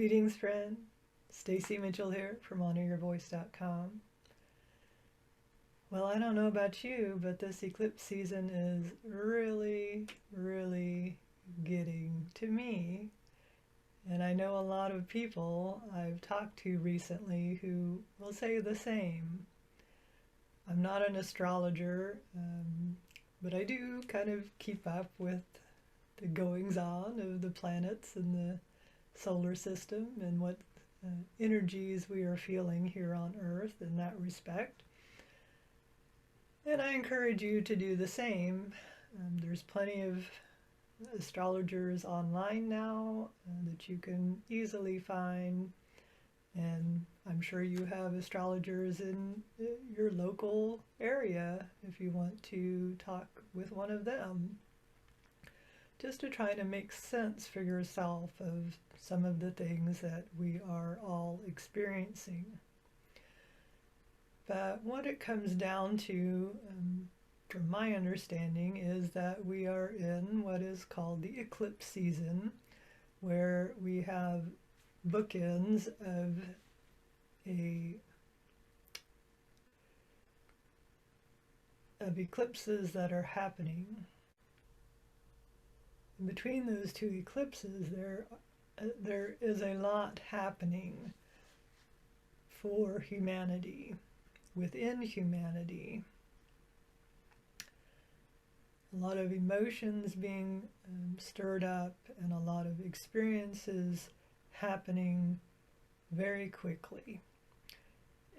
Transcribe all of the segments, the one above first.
Greetings, friend. Stacy Mitchell here from honoryourvoice.com. Well, I don't know about you, but this eclipse season is really getting to me. And I know a lot of people I've talked to recently who will say the same. I'm not an astrologer, but I do kind of keep up with the goings-on of the planets and the solar system and what energies we are feeling here on Earth in that respect. And I encourage you to do the same. There's plenty of astrologers online now that you can easily find, and I'm sure you have astrologers in your local area if you want to talk with one of them, just to try to make sense for yourself of some of the things that we are all experiencing. But what it comes down to, from my understanding, is that we are in what is called the eclipse season, where we have bookends of eclipses that are happening. In between those two eclipses, there is a lot happening for humanity, within humanity. A lot of emotions being stirred up, and a lot of experiences happening very quickly.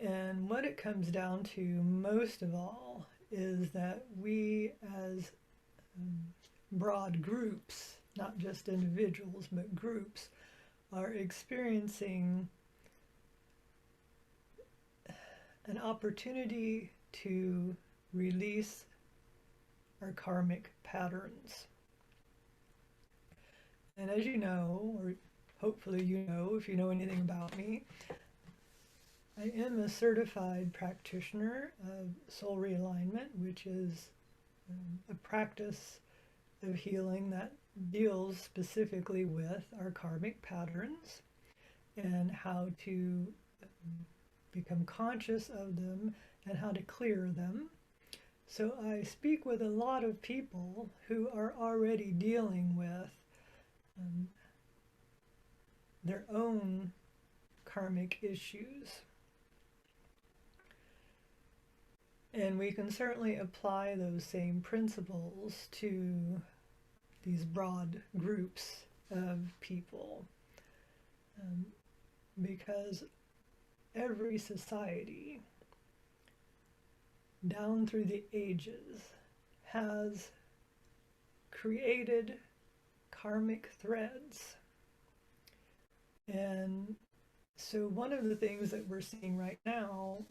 And what it comes down to most of all is that we as broad groups, not just individuals, but groups, are experiencing an opportunity to release our karmic patterns. And as you know, or hopefully you know if you know anything about me, I am a certified practitioner of soul realignment, which is a practice of healing that deals specifically with our karmic patterns and how to become conscious of them and how to clear them. So I speak with a lot of people who are already dealing with their own karmic issues. And we can certainly apply those same principles to these broad groups of people, because every society down through the ages has created karmic threads. And so one of the things that we're seeing right now,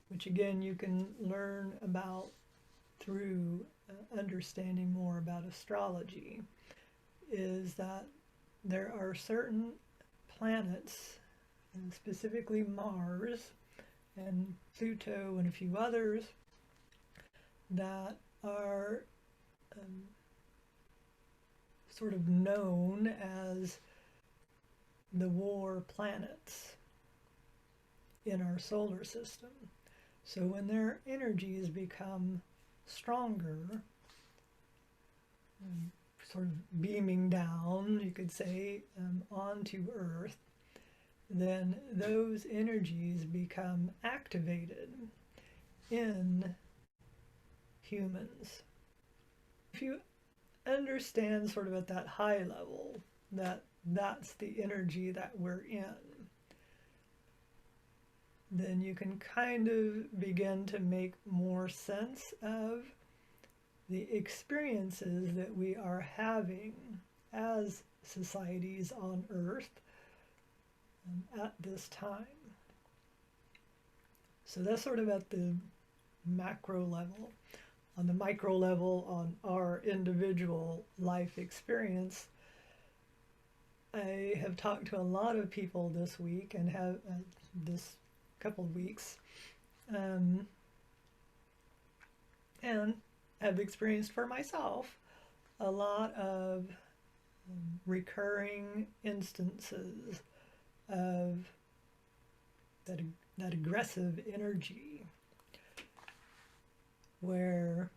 which again you can learn about through understanding more about astrology, is that there are certain planets, and specifically Mars and Pluto and a few others, that are sort of known as the war planets in our solar system. So when their energies become stronger, sort of beaming down, you could say, onto Earth, then those energies become activated in humans. If you understand sort of at that high level that that's the energy that we're in, then you can kind of begin to make more sense of the experiences that we are having as societies on Earth at this time. So that's sort of at the macro level. On the micro level, on our individual life experience, I have talked to a lot of people this week and have this couple of weeks, and have experienced for myself a lot of recurring instances of that aggressive energy, where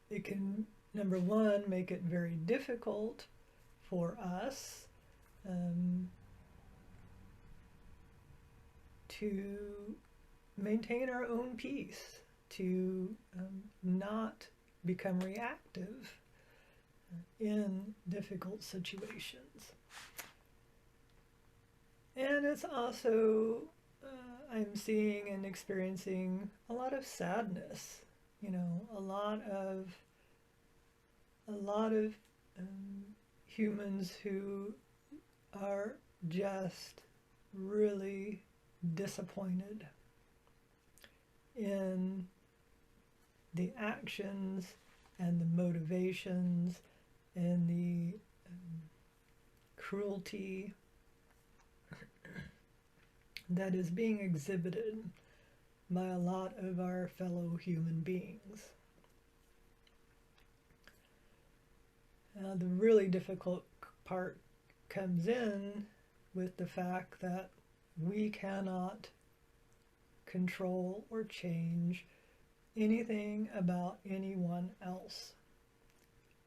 it can, number one, make it very difficult for us to maintain our own peace, to not become reactive in difficult situations. And it's also, I'm seeing and experiencing a lot of sadness, you know, a lot of humans who are just really disappointed in the actions and the motivations and the cruelty that is being exhibited by a lot of our fellow human beings. The really difficult part comes in with the fact that we cannot control or change anything about anyone else,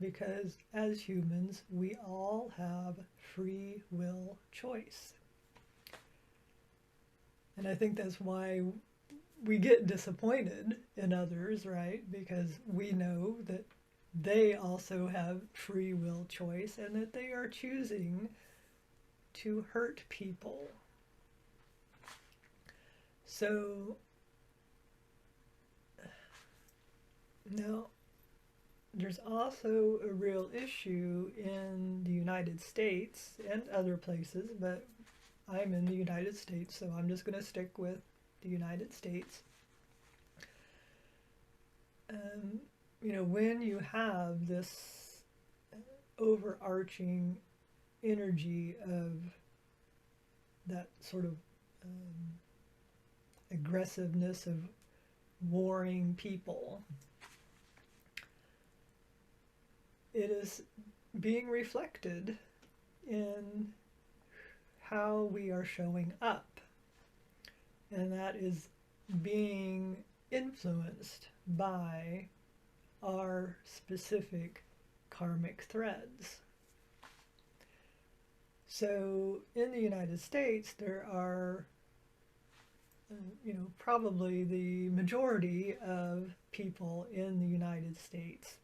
because as humans we all have free will choice. And I think that's why we get disappointed in others, right? Because we know that they also have free will choice and that they are choosing to hurt people. So now there's also a real issue in the United States and other places, but I'm in the United States, so I'm just going to stick with the United States. You know, when you have this overarching energy of that sort of aggressiveness of warring people, it is being reflected in how we are showing up, and that is being influenced by our specific karmic threads. So in the United States, there are, you know, probably the majority of people in the United States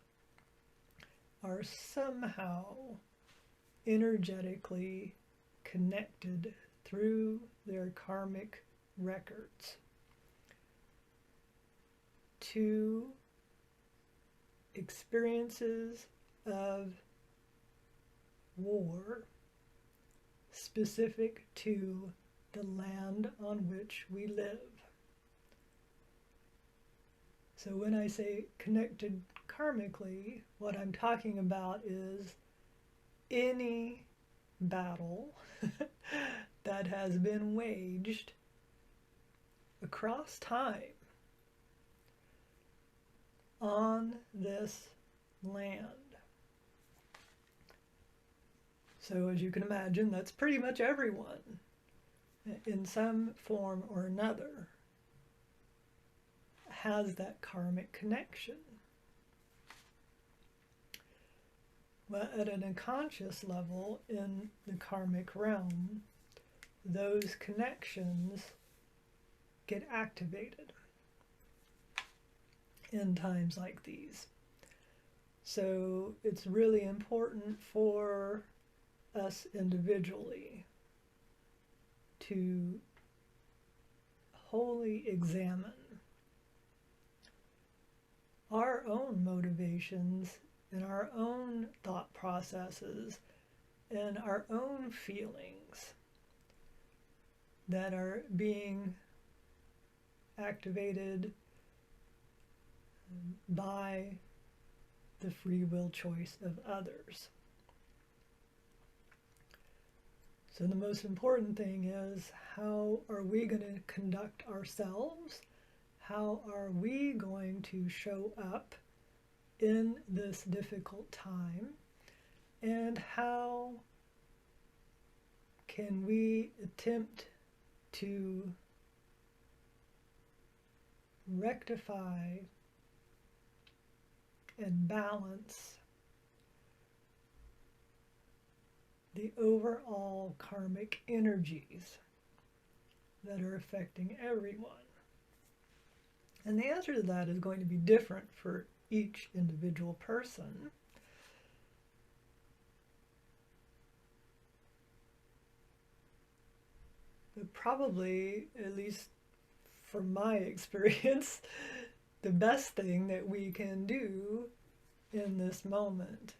are somehow energetically connected through their karmic records to experiences of war specific to the land on which we live. So when I say connected karmically, what I'm talking about is any battle that has been waged across time on this land. So as you can imagine, that's pretty much everyone in some form or another has that karmic connection. Well, at an unconscious level in the karmic realm, those connections get activated in times like these. So it's really important for us individually to wholly examine our own motivations and our own thought processes and our own feelings that are being activated by the free will choice of others. So the most important thing is, how are we going to conduct ourselves? How are we going to show up in this difficult time, and how can we attempt to rectify and balance the overall karmic energies that are affecting everyone. And the answer to that is going to be different for each individual person. But probably, at least from my experience, the best thing that we can do in this moment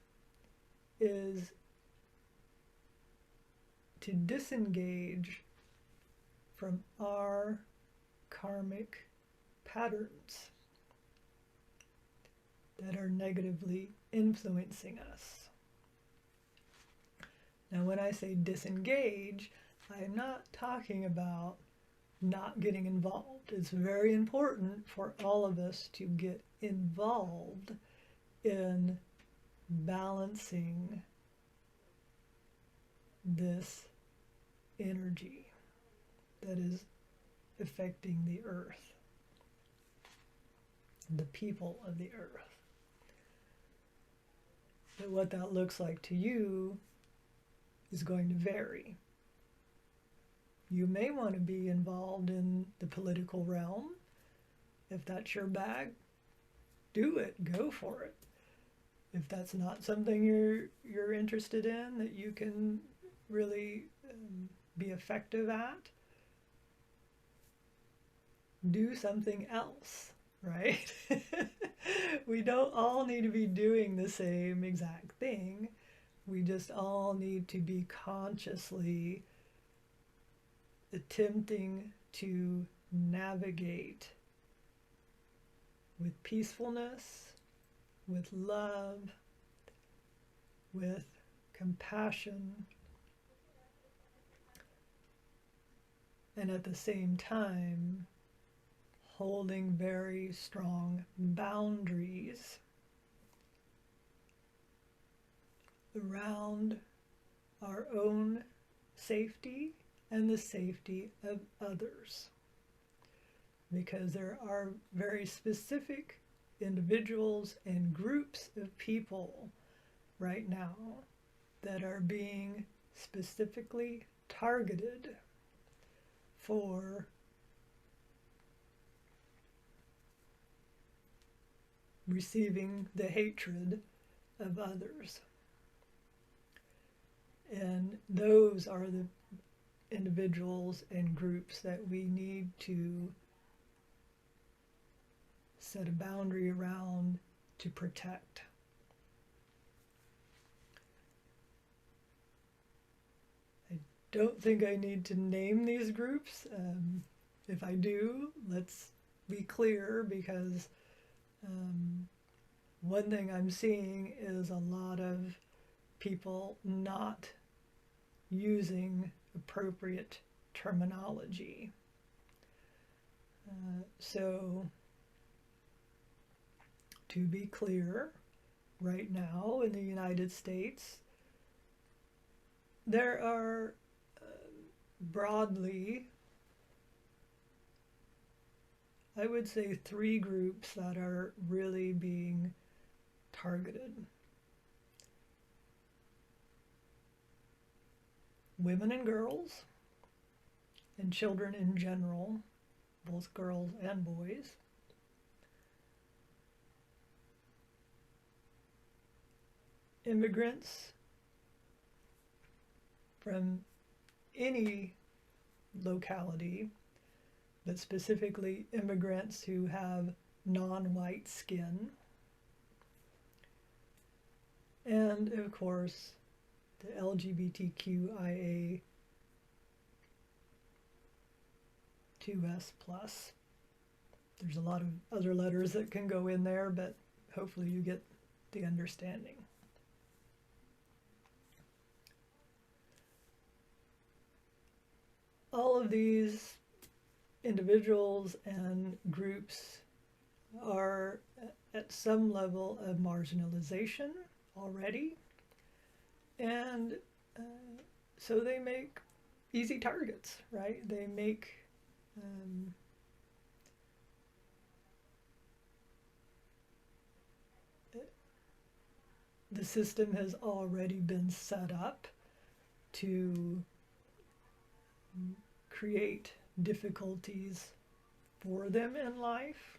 is to disengage from our karmic patterns that are negatively influencing us. Now, when I say disengage, I'm not talking about not getting involved. It's very important for all of us to get involved in balancing this energy that is affecting the earth, the people of the earth. But what that looks like to you is going to vary. You may want to be involved in the political realm. If that's your bag, do it, go for it. If that's not something you're interested in, that you can really be effective at, do something else, right? We don't all need to be doing the same exact thing. We just all need to be consciously attempting to navigate with peacefulness, with love, with compassion, and at the same time holding very strong boundaries around our own safety and the safety of others. Because there are very specific individuals and groups of people right now that are being specifically targeted for receiving the hatred of others. And those are the individuals and groups that we need to set a boundary around to protect. I don't think I need to name these groups. If I do, let's be clear, because one thing I'm seeing is a lot of people not using appropriate terminology. So, to be clear, right now in the United States, there are broadly, I would say, 3 groups that are really being targeted. Women and girls, and children in general, both girls and boys. Immigrants from any locality, but specifically immigrants who have non-white skin. And of course, the LGBTQIA 2S+. There's a lot of other letters that can go in there, but hopefully you get the understanding. All of these individuals and groups are at some level of marginalization already, and so they make easy targets, right? They make the system has already been set up to create difficulties for them in life.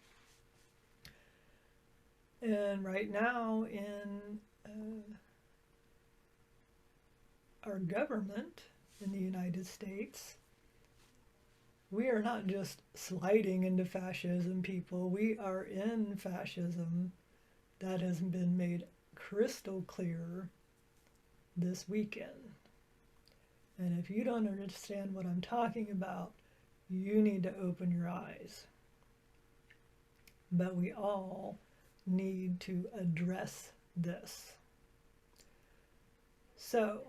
And right now in our government in the United States, we are not just sliding into fascism, people. We are in fascism. That has been made crystal clear this weekend. And if you don't understand what I'm talking about, you need to open your eyes. But we all need to address this. So,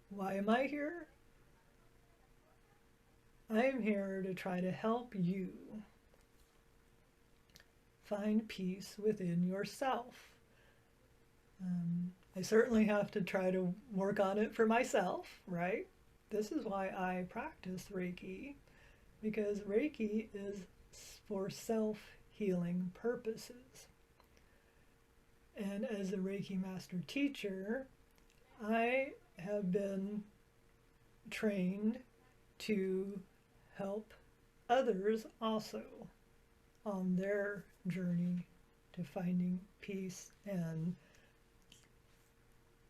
why am I here? I am here to try to help you find peace within yourself. I certainly have to try to work on it for myself, right? This is why I practice Reiki, because Reiki is for self-healing purposes. And as a Reiki Master teacher, I have been trained to help others also on their journey to finding peace and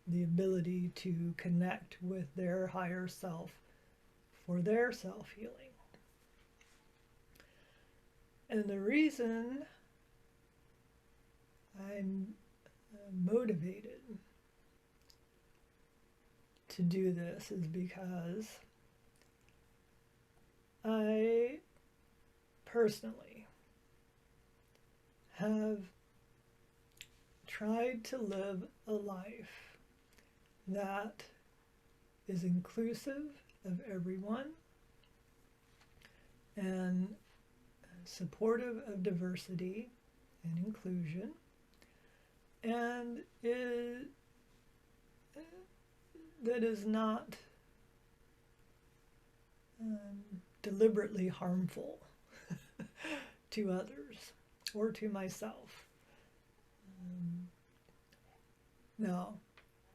the ability to connect with their higher self for their self-healing. And the reason I'm motivated to do this is because I personally have tried to live a life that is inclusive of everyone and supportive of diversity and inclusion, and that is not deliberately harmful to others or to myself. Now,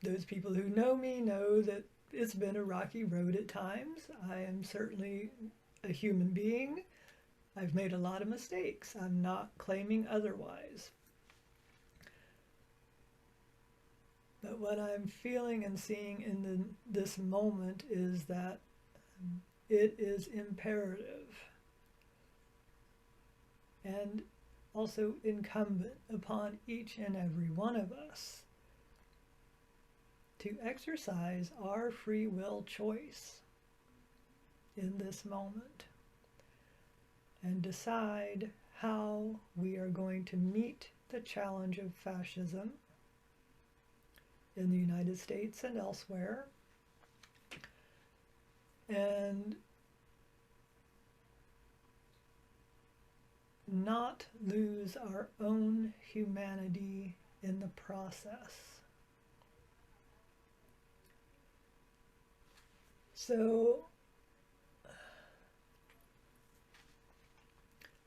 those people who know me know that it's been a rocky road at times. I am certainly a human being. I've made a lot of mistakes. I'm not claiming otherwise. But what I'm feeling and seeing in this moment is that it is imperative and also incumbent upon each and every one of us to exercise our free will choice in this moment and decide how we are going to meet the challenge of fascism in the United States and elsewhere, and not lose our own humanity in the process. So,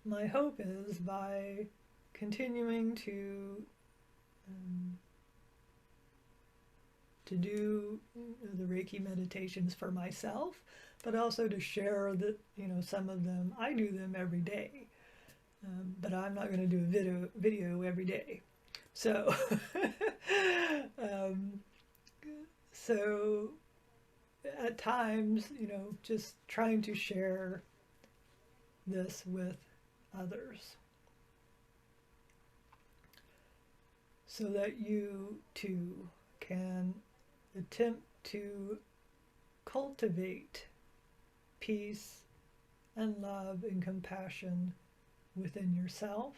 my hope is by continuing to do the Reiki meditations for myself, but also to share that, some of them, I do them every day, but I'm not going to do a video every day. So, so at times, just trying to share this with others so that you too can attempt to cultivate peace and love and compassion within yourself,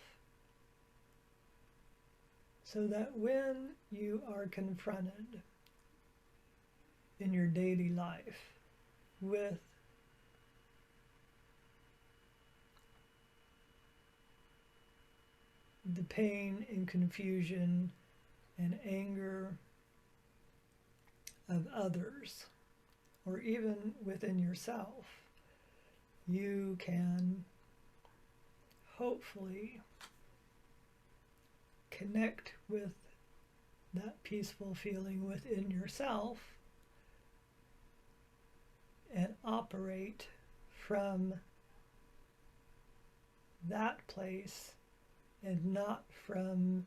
so that when you are confronted in your daily life with the pain and confusion and anger of others, or even within yourself, you can hopefully connect with that peaceful feeling within yourself and operate from that place and not from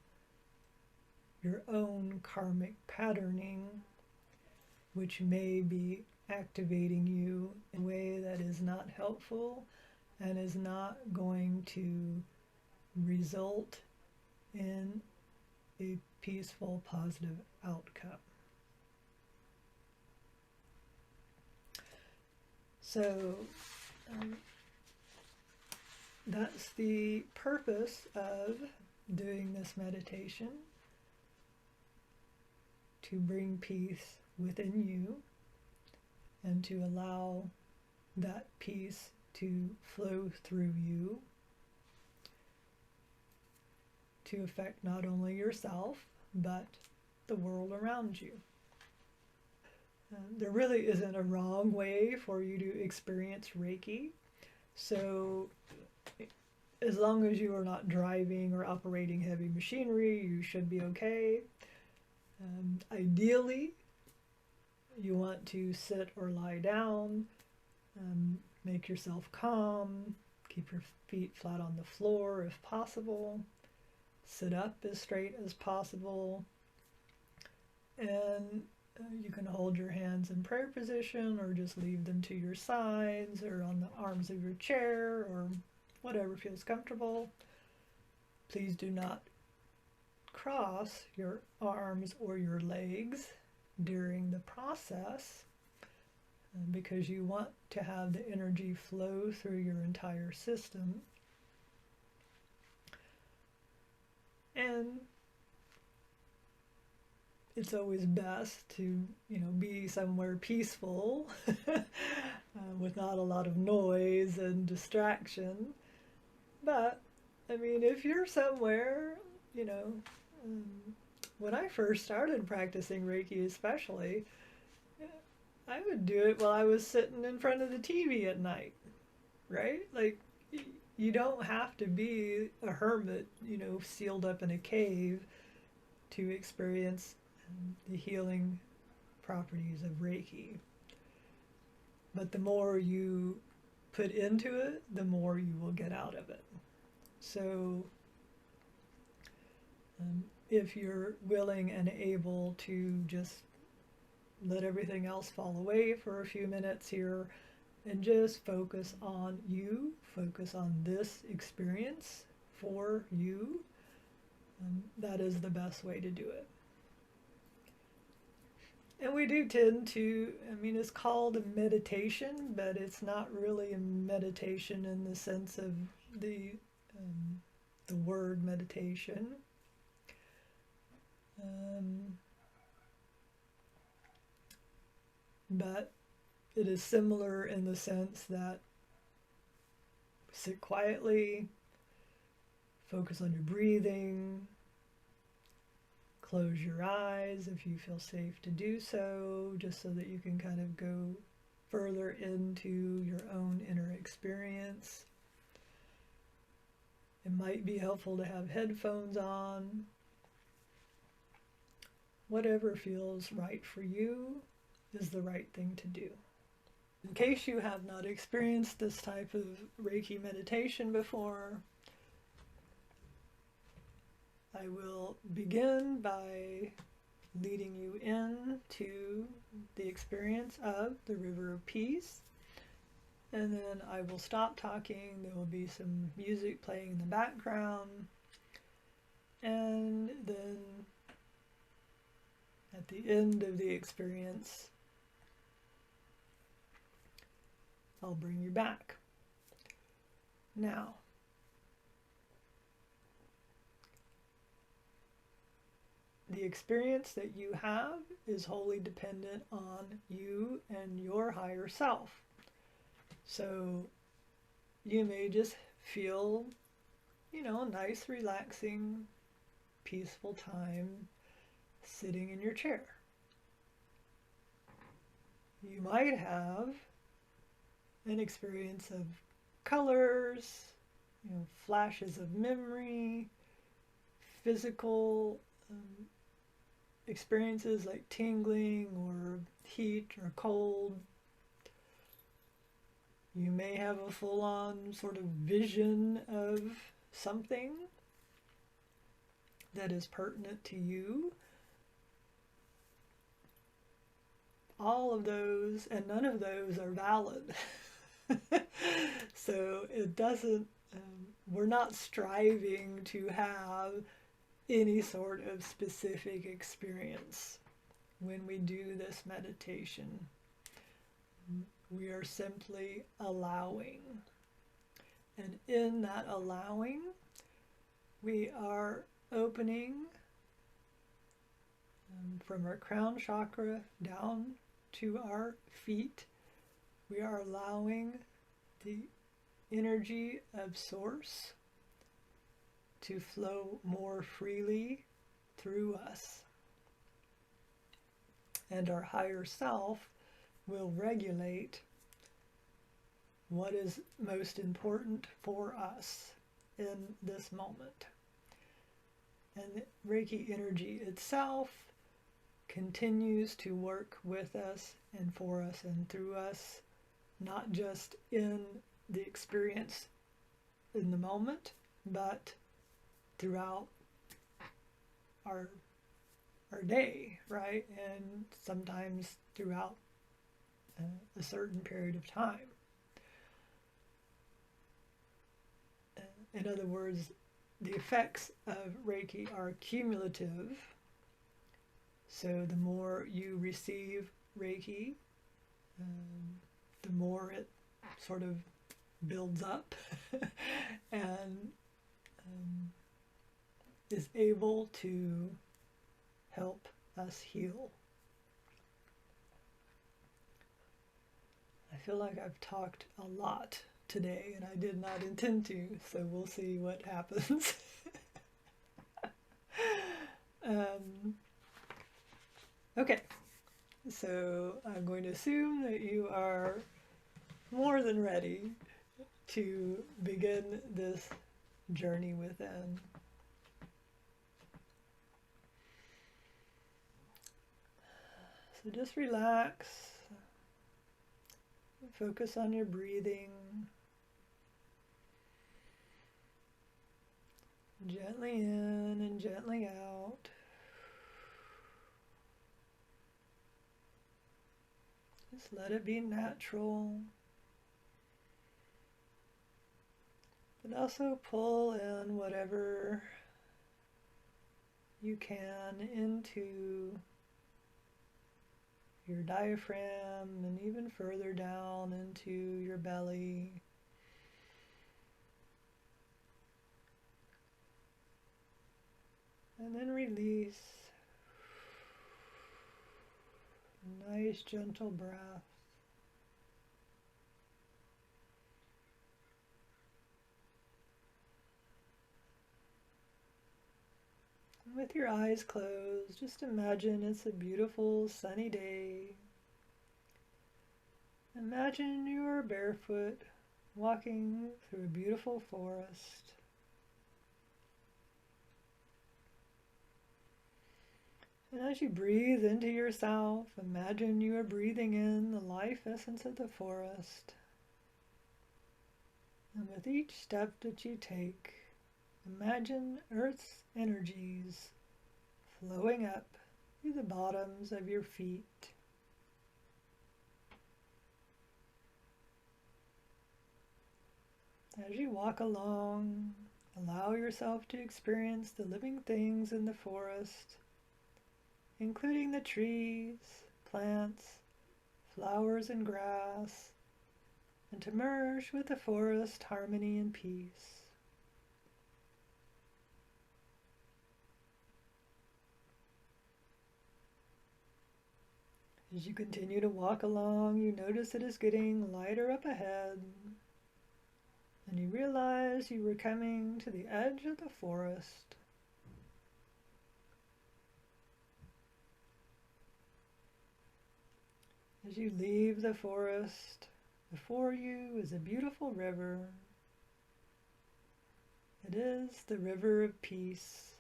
your own karmic patterning, which may be activating you in a way that is not helpful and is not going to result in a peaceful, positive outcome. So that's the purpose of doing this meditation, to bring peace within you and to allow that peace to flow through you to affect not only yourself but the world around you. There really isn't a wrong way for you to experience Reiki. So as long as you are not driving or operating heavy machinery, you should be okay. Ideally, you want to sit or lie down, make yourself calm, keep your feet flat on the floor if possible, sit up as straight as possible, and you can hold your hands in prayer position or just leave them to your sides or on the arms of your chair or whatever feels comfortable. Please do not cross your arms or your legs during the process because you want to have the energy flow through your entire system. And it's always best to, be somewhere peaceful with not a lot of noise and distraction. But, if you're somewhere, when I first started practicing Reiki especially, I would do it while I was sitting in front of the TV at night, right? Like, you don't have to be a hermit, sealed up in a cave to experience the healing properties of Reiki. But the more you put into it, the more you will get out of it. So if you're willing and able to just let everything else fall away for a few minutes here and just focus on you, focus on this experience for you, that is the best way to do it. And we do tend to, it's called a meditation, but it's not really a meditation in the sense of the word meditation. But it is similar in the sense that sit quietly, focus on your breathing, close your eyes if you feel safe to do so, just so that you can kind of go further into your own inner experience. It might be helpful to have headphones on. Whatever feels right for you is the right thing to do. In case you have not experienced this type of Reiki meditation before, I will begin by leading you into the experience of the River of Peace, and then I will stop talking. There will be some music playing in the background, and then at the end of the experience, I'll bring you back. Now, the experience that you have is wholly dependent on you and your higher self. So you may just feel, a nice, relaxing, peaceful time sitting in your chair. You might have an experience of colors, flashes of memory, physical experiences like tingling or heat or cold. You may have a full-on sort of vision of something that is pertinent to you. All of those, and none of those are valid. So it doesn't, we're not striving to have any sort of specific experience when we do this meditation. We are simply allowing. And in that allowing, we are opening from our crown chakra down to our feet. We are allowing the energy of Source to flow more freely through us. And our higher self will regulate what is most important for us in this moment. And Reiki energy itself continues to work with us and for us and through us, not just in the experience in the moment, but throughout our day, right? And sometimes throughout a certain period of time. In other words, the effects of Reiki are cumulative. So the more you receive Reiki, the more it sort of builds up and is able to help us heal. I feel like I've talked a lot today, and I did not intend to, so we'll see what happens. Okay, so I'm going to assume that you are more than ready to begin this journey within. So just relax. Focus on your breathing. Gently in and gently out. Just let it be natural. But also pull in whatever you can into your diaphragm and even further down into your belly. And then release. A nice gentle breath. With your eyes closed, just imagine it's a beautiful sunny day. Imagine you are barefoot, walking through a beautiful forest. And as you breathe into yourself, imagine you are breathing in the life essence of the forest. And with each step that you take, imagine Earth's energies flowing up through the bottoms of your feet. As you walk along, allow yourself to experience the living things in the forest, including the trees, plants, flowers, and grass, and to merge with the forest harmony and peace. As you continue to walk along, you notice it is getting lighter up ahead. And you realize you were coming to the edge of the forest. As you leave the forest, before you is a beautiful river. It is the river of peace.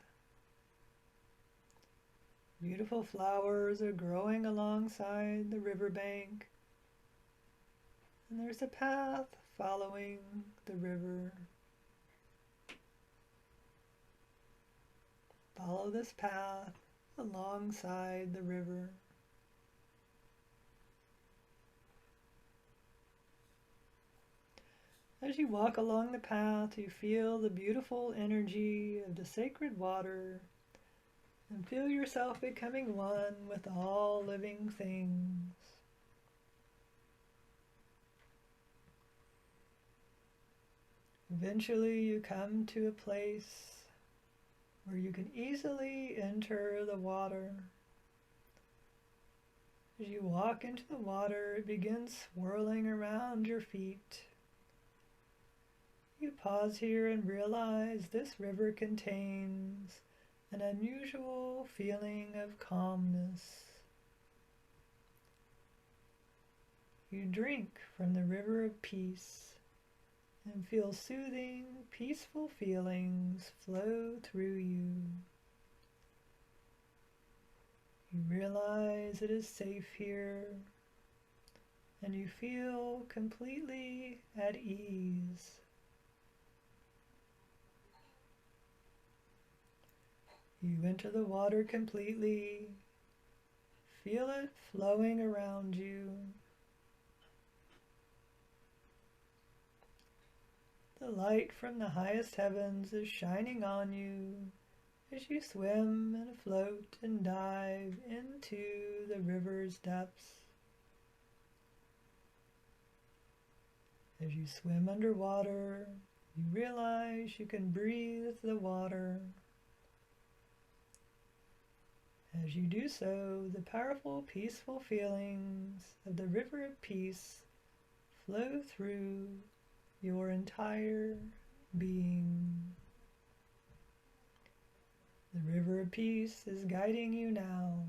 Beautiful flowers are growing alongside the riverbank, and there's a path following the river. Follow this path alongside the river. As you walk along the path, you feel the beautiful energy of the sacred water and feel yourself becoming one with all living things. Eventually you come to a place where you can easily enter the water. As you walk into the water, it begins swirling around your feet. You pause here and realize this river contains an unusual feeling of calmness. You drink from the river of peace and feel soothing, peaceful feelings flow through you. You realize it is safe here, and you feel completely at ease. You enter the water completely, feel it flowing around you. The light from the highest heavens is shining on you as you swim and float and dive into the river's depths. As you swim underwater, you realize you can breathe the water. As you do so, the powerful, peaceful feelings of the river of peace flow through your entire being. The river of peace is guiding you now.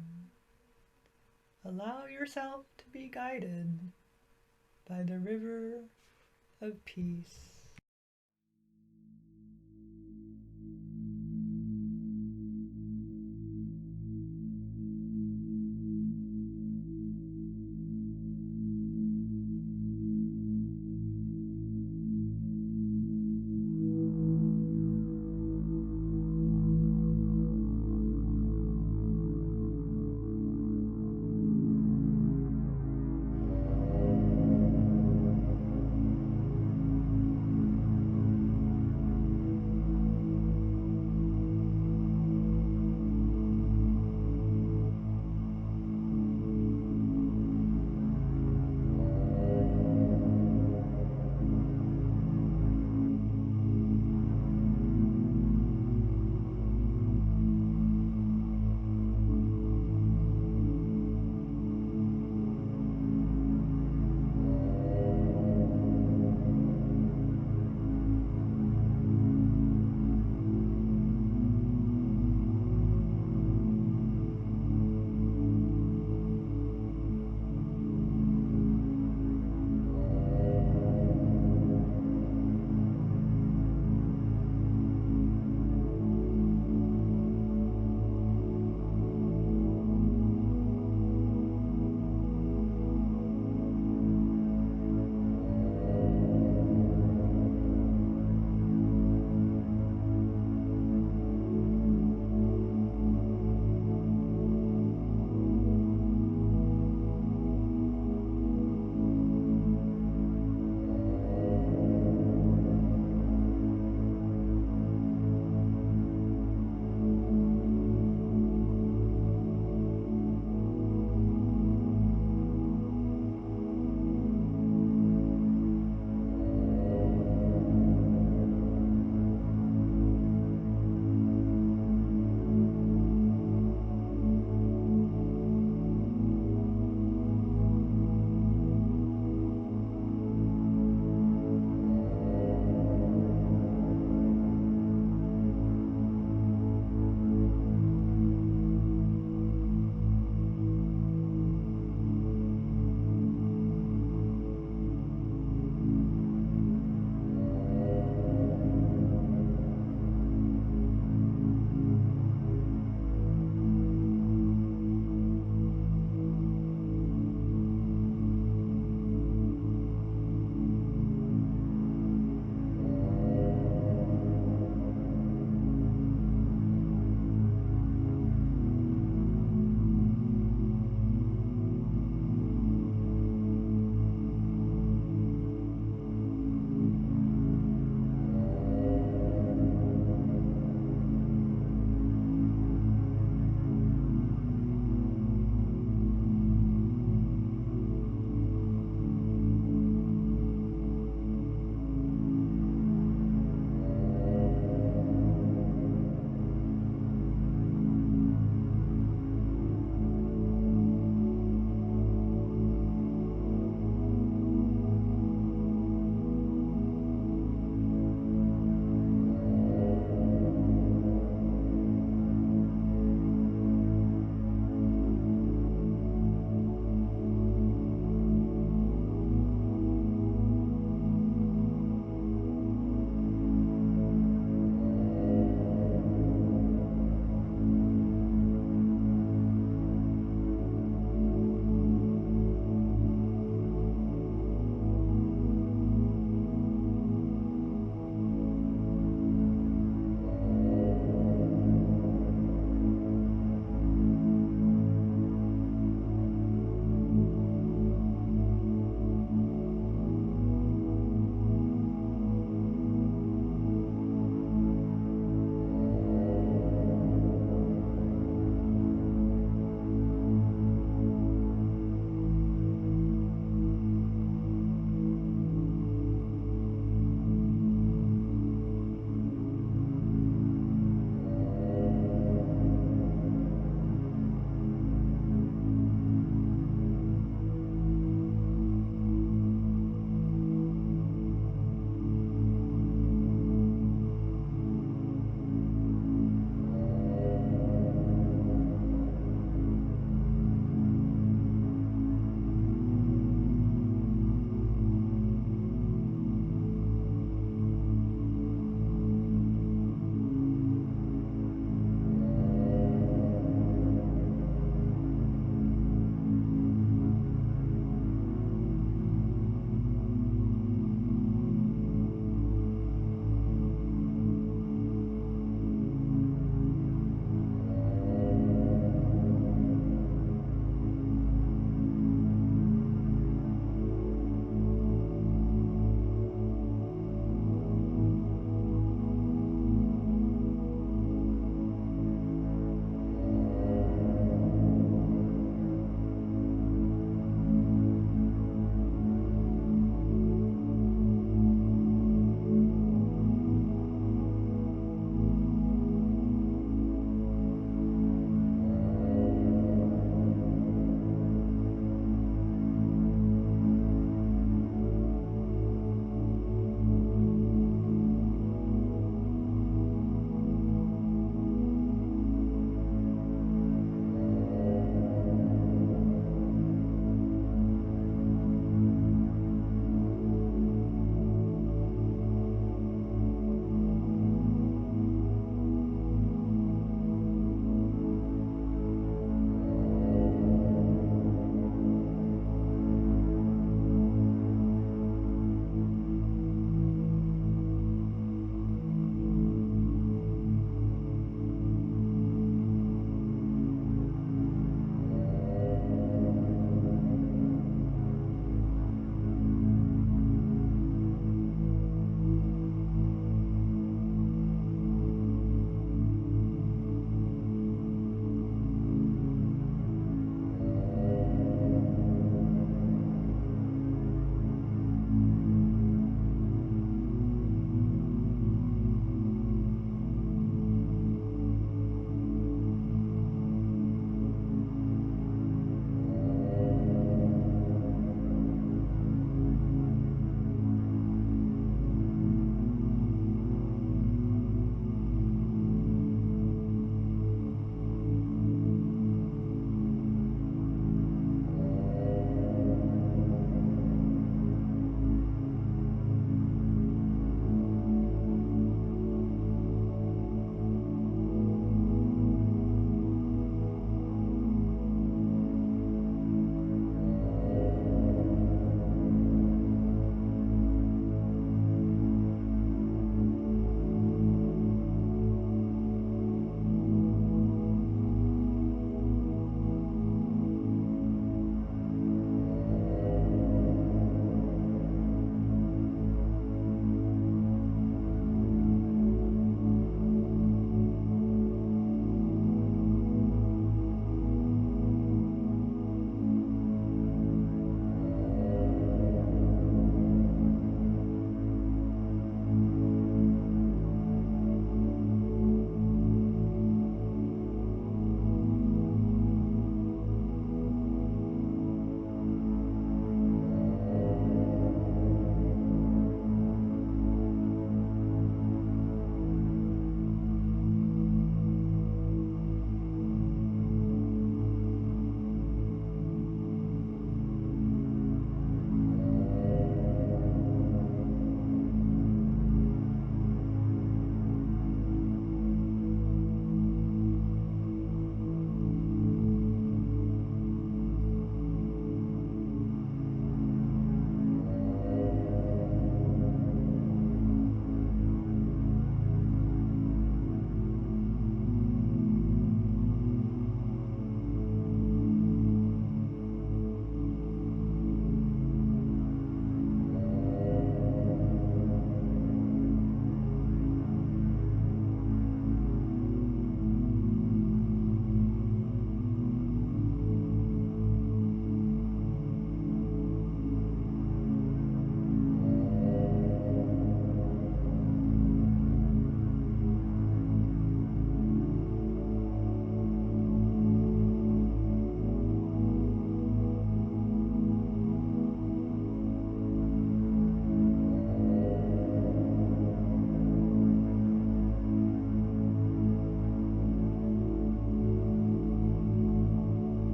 Allow yourself to be guided by the river of peace.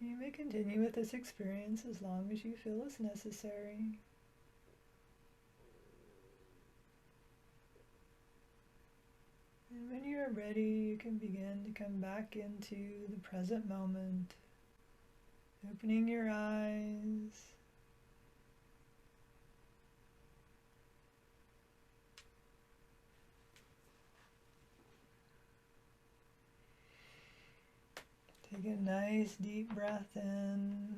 You may continue with this experience as long as you feel it's necessary. And when you're ready, you can begin to come back into the present moment, opening your eyes. Take a nice deep breath in.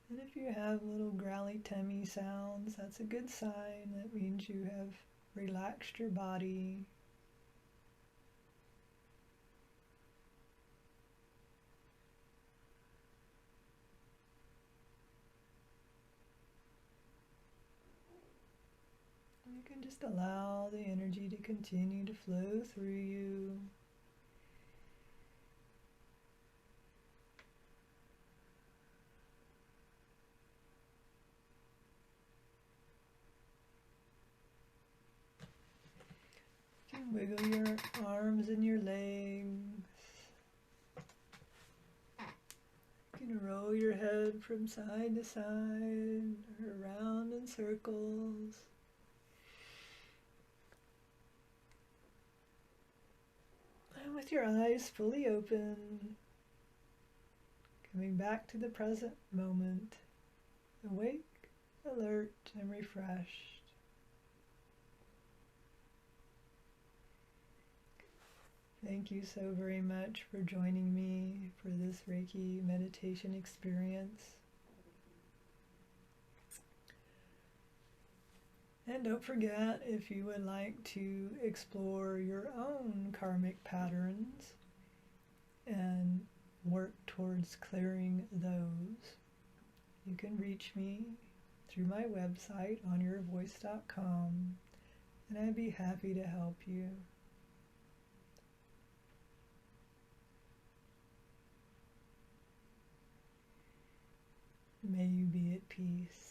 And if you have little growly tummy sounds, that's a good sign. That means you have relaxed your body. And you can just allow the energy to continue to flow through you. You can wiggle your arms and your legs. You can roll your head from side to side, or around in circles. And with your eyes fully open, coming back to the present moment, awake, alert, and refreshed. Thank you so very much for joining me for this Reiki meditation experience. And don't forget, if you would like to explore your own karmic patterns and work towards clearing those, you can reach me through my website, onyourvoice.com, and I'd be happy to help you. May you be at peace.